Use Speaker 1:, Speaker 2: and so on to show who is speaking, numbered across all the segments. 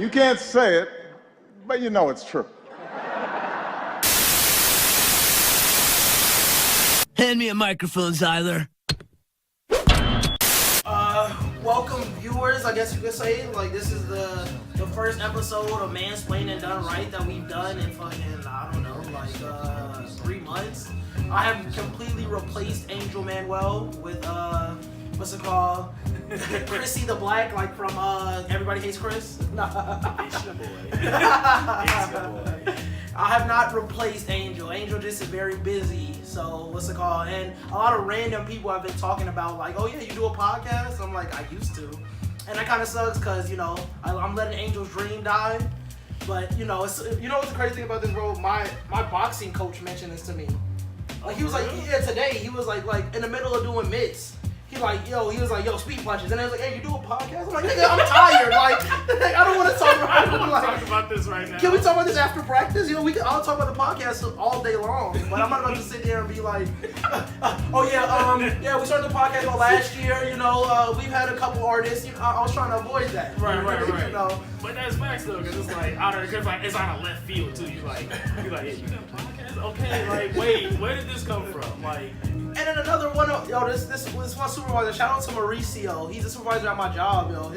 Speaker 1: You can't say it, but you know it's true.
Speaker 2: Hand me a microphone, Zyler.
Speaker 3: Welcome viewers, I guess you could say. Like, this is the first episode of Mansplaining Done Right that we've done in fucking, I don't know, like 3 months. I have completely replaced Angel Manuel with what's it called? Chrissy the Black, like from Everybody Hates Chris.
Speaker 4: It's your boy. It's your boy.
Speaker 3: I have not replaced Angel. Angel just is very busy. So what's it called? And a lot of random people have been talking about like, oh yeah, you do a podcast? I'm like, I used to. And that kind of sucks because, you know, I'm letting Angel's dream die. But, you know, what's the crazy thing about this, bro? My boxing coach mentioned this to me. Like, he was like, yeah, today, he was like in the middle of doing mitts. He was like, yo, speed punches. And I was like, hey, you do a podcast? I'm like, nigga, I'm tired. Like, I don't want to talk about
Speaker 4: I don't want to talk about this right now.
Speaker 3: Can we talk about this after practice? You know, I'll talk about the podcast all day long. But I'm not about to sit there and be like, we started the podcast last year. You know, we've had a couple artists. You know, I was trying to avoid that.
Speaker 4: Right.
Speaker 3: You know?
Speaker 4: But that's facts though, because it's like it's on a left field too. You like, hey, you got a podcast? Okay, like, wait, where did this come from? Like.
Speaker 3: And then another one, this was my supervisor. Shout out to Mauricio. He's a supervisor at my job, yo.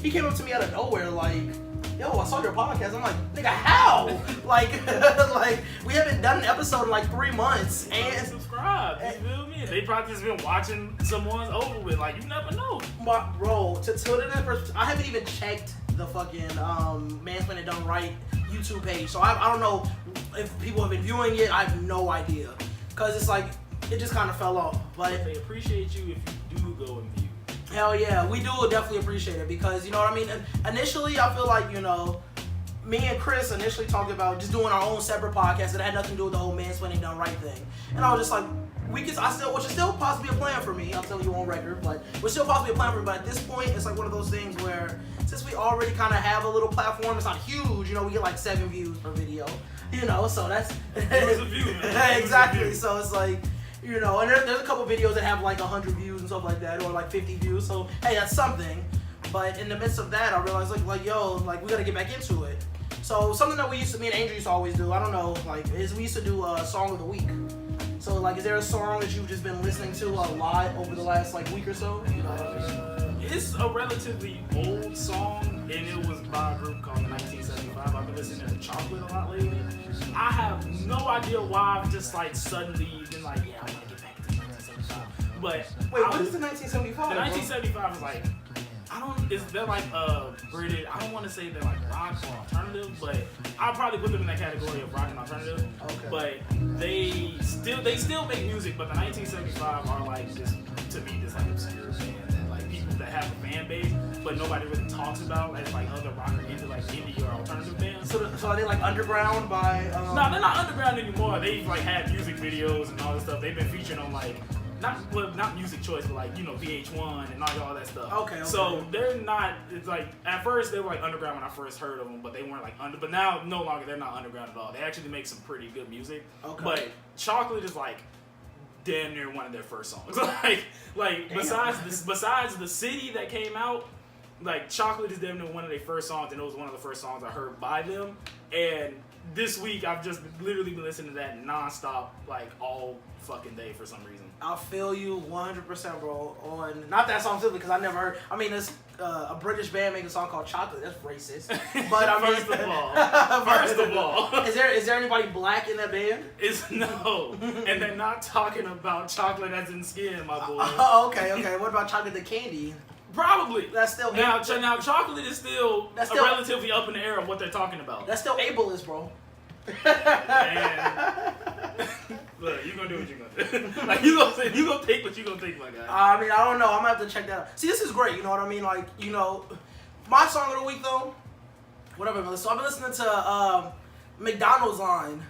Speaker 3: He came up to me out of nowhere, like, yo, I saw your podcast. I'm like, nigga, how? like, we haven't done an episode in like 3 months. And
Speaker 4: subscribe, you feel me? They probably just been watching someone's over with. Like, you never know.
Speaker 3: But bro, I haven't even checked the fucking Mansplaining Done Right YouTube page, so I don't know if people have been viewing it. I have no idea, cause it's like. It just kind of fell off, but
Speaker 4: they appreciate you if you do go and view.
Speaker 3: Hell yeah, we do definitely appreciate it because, you know what I mean? Initially, I feel like, you know, me and Chris initially talked about just doing our own separate podcast that had nothing to do with the whole Mansplaining Done Right thing. And I was just like, which is still possibly a plan for me, I'll tell you on record, but which still possibly a plan for me, but at this point, it's like one of those things where, since we already kind of have a little platform, it's not huge, you know, we get like 7 views per video, you know, so that's...
Speaker 4: It was a view, man.
Speaker 3: Exactly, so it's like... You know, and there's a couple videos that have like 100 views and stuff like that, or like 50 views. So hey, that's something. But in the midst of that, I realized like yo, like we gotta get back into it. So something that me and Angel used to always do. I don't know, like is we used to do a song of the week. So like, is there a song that you've just been listening to a lot over the last like week or so? You know,
Speaker 4: it's a relatively old song, and it was by a group called 1975. I've been listening to Chocolate a lot lately. I have no idea why I've just like suddenly been like, yeah, I want to get back to 1975. But
Speaker 3: wait, what is the 1975?
Speaker 4: The 1975 is like, they're like British. I don't want to say they're like rock or alternative, but I'll probably put them in that category of rock and alternative.
Speaker 3: Okay.
Speaker 4: But they still make music, but the 1975 are like just, to me, just like obscure bands and like people that have a fan base, but nobody really talks about as like other rock or indie or alternative bands.
Speaker 3: So are they like underground by?
Speaker 4: No, they're not underground anymore. They've like had music videos and all this stuff. They've been featured on like. Not Music Choice, but like, you know, VH1 and all that stuff.
Speaker 3: Okay.
Speaker 4: So they're not, it's like, at first they were like underground when I first heard of them, but they weren't like but now no longer, they're not underground at all. They actually make some pretty good music.
Speaker 3: Okay.
Speaker 4: But Chocolate is like damn near one of their first songs. like besides the city that came out, like Chocolate is damn near one of their first songs, and it was one of the first songs I heard by them. And this week I've just literally been listening to that nonstop, like all fucking day for some reason.
Speaker 3: I feel you 100%, bro. On not that song simply because I never heard. I mean, there's a British band making a song called Chocolate. That's racist. But I mean,
Speaker 4: first of all,
Speaker 3: is there anybody black in that band?
Speaker 4: It's no, and they're not talking about chocolate as in skin, my boy.
Speaker 3: Okay. What about chocolate the candy?
Speaker 4: Probably.
Speaker 3: That's still
Speaker 4: now chocolate is still relatively up in the air of what they're talking about.
Speaker 3: That's still ableist, bro.
Speaker 4: Man. Look, you gonna do what you gonna do. Like you gonna take what you gonna take, my guy.
Speaker 3: I mean, I don't know. I'm gonna have to check that out. See, this is great. You know what I mean? Like, you know, my song of the week though. Whatever. So I've been listening to McDonald's Line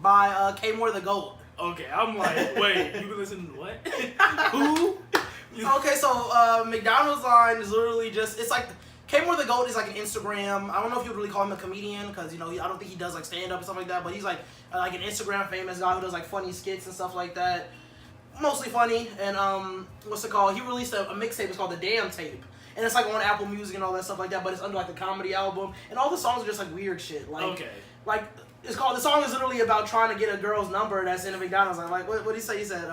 Speaker 3: by K More the Goat.
Speaker 4: Okay, I'm like, wait, you been listening to what? Who?
Speaker 3: Okay, so McDonald's Line is literally just, it's like, K More the Goat is like an Instagram, I don't know if you would really call him a comedian, because, you know, I don't think he does like stand-up and stuff like that, but he's like an Instagram famous guy who does like funny skits and stuff like that. Mostly funny, and what's it called? He released a mixtape, it's called The Damn Tape. and it's like on Apple Music and all that stuff like that. But it's under like the comedy album, and all the songs are just like weird shit. Like it's called. The song is literally about trying to get a girl's number that's in a McDonald's. I'm like, what did he say? He said,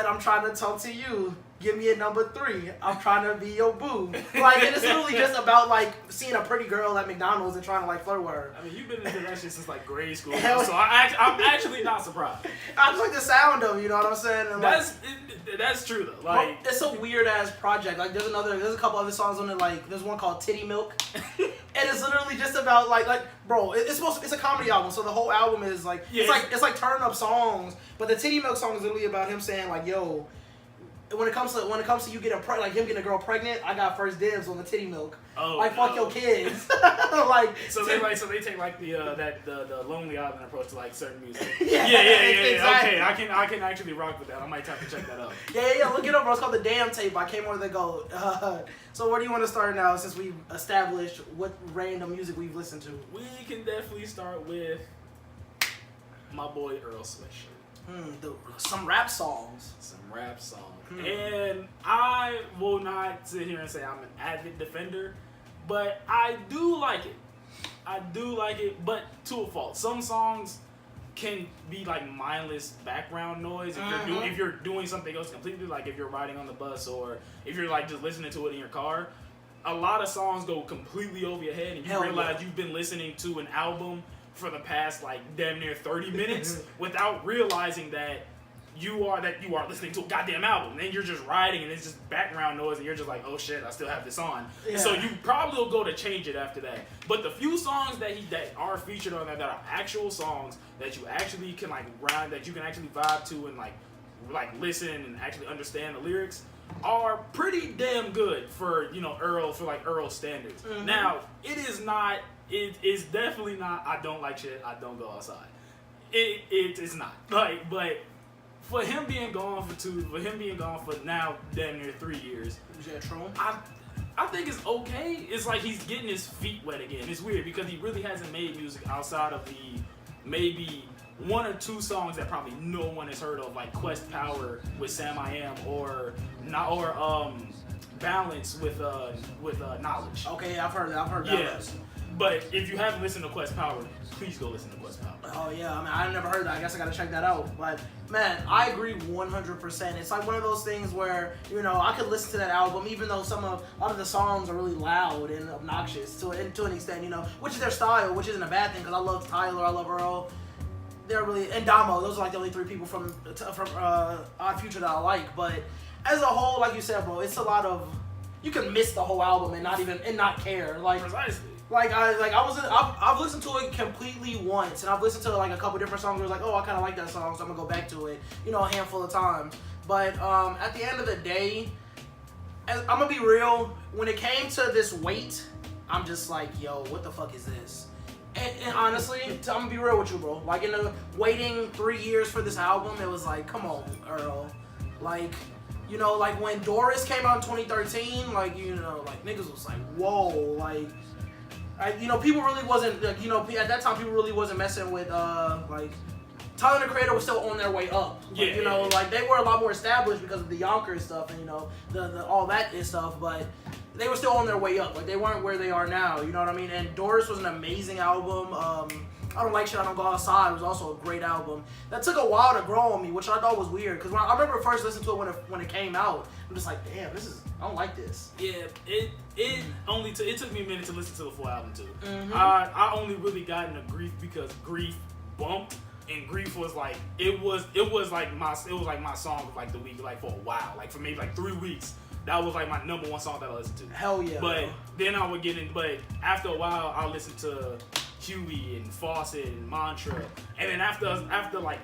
Speaker 3: I'm trying to talk to you. Give me a number 3. I'm trying to be your boo. Like, and it's literally just about, like, seeing a pretty girl at McDonald's and trying to, like, flirt with her.
Speaker 4: I mean, you've been into that shit since, like, grade school, so I'm actually not surprised.
Speaker 3: I just like the sound of it, you know what I'm saying? And, like,
Speaker 4: that's true, though. Like,
Speaker 3: it's a weird-ass project. Like, there's a couple other songs on it, like, there's one called Titty Milk. And it's literally just about, like, bro, it's a comedy album, so the whole album is, like, it's like turn-up songs, but the Titty Milk song is literally about him saying, like, yo, when it comes to you getting like him getting a girl pregnant, I got first dibs on the titty milk.
Speaker 4: Oh,
Speaker 3: like fuck your kids.
Speaker 4: So they take like the Lonely Island approach to like certain music.
Speaker 3: Yeah.
Speaker 4: Exactly. Okay, I can actually rock with that. I might have to check that out.
Speaker 3: Yeah. Look it up, bro. It's called The Damn Tape. I came over the go. So where do you want to start now? Since we've established what random music we've listened to,
Speaker 4: we can definitely start with my boy Earl Sweatshirt.
Speaker 3: Some rap songs.
Speaker 4: And I will not sit here and say I'm an avid defender, but I do like it, but to a fault. Some songs can be like mindless background noise if you're doing something else completely, like if you're riding on the bus or if you're like just listening to it in your car. A lot of songs go completely over your head and you realize you've been listening to an album for the past like damn near 30 minutes without realizing that you are listening to a goddamn album. Then you're just riding and it's just background noise and you're just like, oh shit, I still have this on. Yeah. So you probably will go to change it after that. But the few songs that are featured on that are actual songs that you actually can like ride, that you can actually vibe to and like listen and actually understand the lyrics are pretty damn good for Earl standards. Now it is definitely not I don't like shit, I don't go outside. It is not. But for him being gone for now damn near 3 years.
Speaker 3: Is that true?
Speaker 4: I think it's okay. It's like he's getting his feet wet again. It's weird because he really hasn't made music outside of the maybe 1 or 2 songs that probably no one has heard of, like Quest Power with Sam I Am or Balance with Knowledge.
Speaker 3: Okay, I've heard that.
Speaker 4: Yes. But if you haven't listened to Quest Power, please go listen to Quest Power.
Speaker 3: Oh yeah, I mean I've never heard that. I guess I gotta check that out. But man, I agree 100%. It's like one of those things where I could listen to that album even though a lot of the songs are really loud and obnoxious to an extent, which is their style, which isn't a bad thing because I love Tyler, I love Earl. They're really and Damo. Those are like the only 3 people from Odd Future that I like. But as a whole, like you said, bro, it's a lot of you can miss the whole album and not care. Like
Speaker 4: precisely.
Speaker 3: I've listened to it completely once, and I've listened to like a couple different songs. Where I was like, oh, I kind of like that song, so I'm gonna go back to it, a handful of times. But at the end of the day, I'm gonna be real. When it came to this wait, I'm just like, yo, what the fuck is this? And honestly, I'm gonna be real with you, bro. Like waiting 3 years for this album, it was like, come on, Earl. Like when Doris came out in 2013, like niggas was like, whoa, like. People really wasn't, at that time, people really wasn't messing with, Tyler, the Creator was still on their way up. Like, they were a lot more established because of the Yonkers stuff and, the all that stuff, but they were still on their way up. Like, they weren't where they are now, you know what I mean? And Doris was an amazing album. I Don't Like Shit, I Don't Go Outside was also a great album. That took a while to grow on me, which I thought was weird, because I remember first listening to it when it came out, I'm just like, damn, I don't like this.
Speaker 4: Yeah, it took me a minute to listen to the full album too. I only really got into Grief because Grief bumped, and Grief was like it was like my song of like the week, like for a while, like for maybe like 3 weeks. That was like my number 1 song that I listened to.
Speaker 3: Hell yeah.
Speaker 4: But then I would get in. But after a while, I listened to Huey and Fawcett and Mantra, and then after like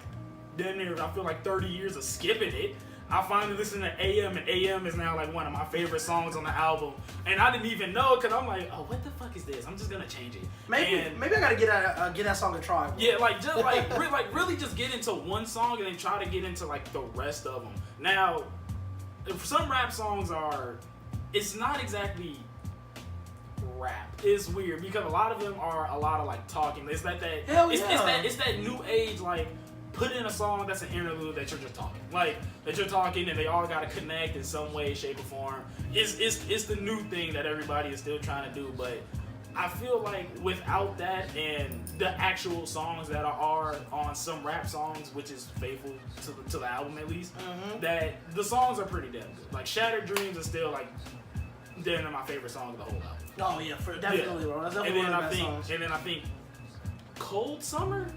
Speaker 4: damn near I feel like 30 years of skipping it, I finally listened to AM, and AM is now like one of my favorite songs on the album. And I didn't even know because I'm like, oh, what the fuck is this? I'm just gonna change it.
Speaker 3: Maybe I gotta get that song a try. Bro.
Speaker 4: Yeah, really just get into one song and then try to get into like the rest of them. Now, some rap songs it's not exactly rap. It's weird because a lot of them are a lot of like talking. It's that
Speaker 3: Hell yeah.
Speaker 4: It's that new age like put in a song that's an interlude that you're just talking. Like, that you're talking and they all got to connect in some way, shape, or form. It's the new thing that everybody is still trying to do, but I feel like without that and the actual songs that are on some rap songs, which is faithful to the album at least, that the songs are pretty damn good. Like, Shattered Dreams is still like damn near my favorite song of the whole album.
Speaker 3: Oh yeah, definitely, bro. That's definitely one of the best songs.
Speaker 4: And then I think Cold Summer?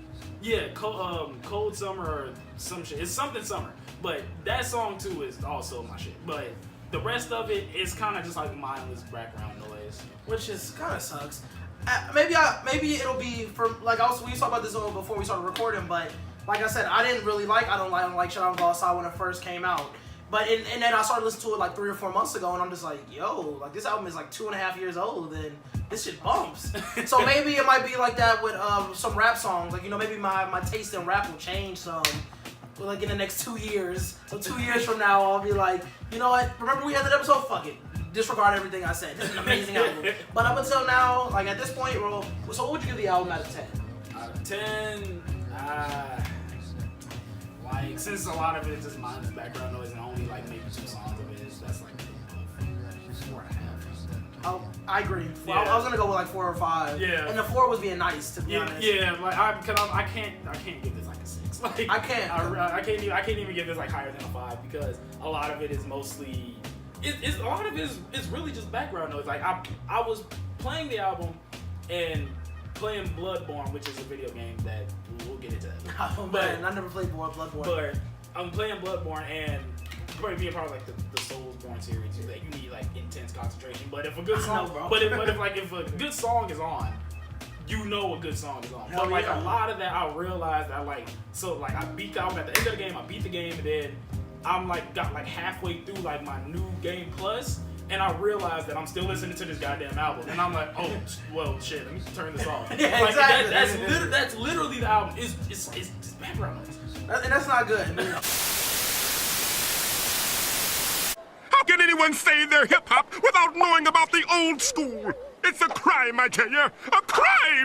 Speaker 4: Yeah, Cold Summer or some shit. It's something summer. But that song too is also my shit. But the rest of it is kind of just like mindless background noise.
Speaker 3: Which is kind of sucks. Maybe it'll be for like we talked about this before we started recording, but like I said, I don't like Shut Up Go Outside when it first came out. But and then I started listening to it like 3 or 4 months ago, and I'm just like, yo, like this album is like 2.5 years old, and this shit bumps. So maybe it might be like that with some rap songs. Like, you know, maybe my taste in rap will change some. Like in the next 2 years. So 2 years from now, I'll be like, you know what? Remember we had that episode? Fuck it. Disregard everything I said. This is an amazing album. But up until now, like at this point, bro. So what would you give the album out of 10?
Speaker 4: Out of 10, like, since a lot of it is just mindless background noise and only like maybe 2 songs of it, that's like 4.5.
Speaker 3: Oh, I agree. Well,
Speaker 4: Yeah.
Speaker 3: I was gonna go with like 4 or 5.
Speaker 4: Yeah.
Speaker 3: And the 4 was being nice, to be honest.
Speaker 4: Yeah, like I can't give this like a 6. Like
Speaker 3: I can't.
Speaker 4: I can't even give this like higher than a 5 because a lot of it is mostly a lot of it is really just background noise. Like I was playing the album and playing Bloodborne, which is a video game that we'll get into that.
Speaker 3: Oh man, I never played Bloodborne.
Speaker 4: But I'm playing Bloodborne and probably being part of like the Soulsborne series, like you need like intense concentration. But if a good song, but if a good song is on, you know a good song is on.
Speaker 3: Hell
Speaker 4: But like
Speaker 3: yeah.
Speaker 4: a lot of that, I realized that I beat the album at the end of the game. I beat the game and then I'm like got like halfway through like my new game plus. And I realized that I'm still listening to this goddamn album, and I'm like, oh, well, shit, let me turn this off.
Speaker 3: Yeah,
Speaker 4: like,
Speaker 3: exactly.
Speaker 4: That's literally the album. It's background noise.
Speaker 3: And that's not good.
Speaker 5: How can anyone say they're hip-hop without knowing about the old school? It's a crime, I tell you. A crime!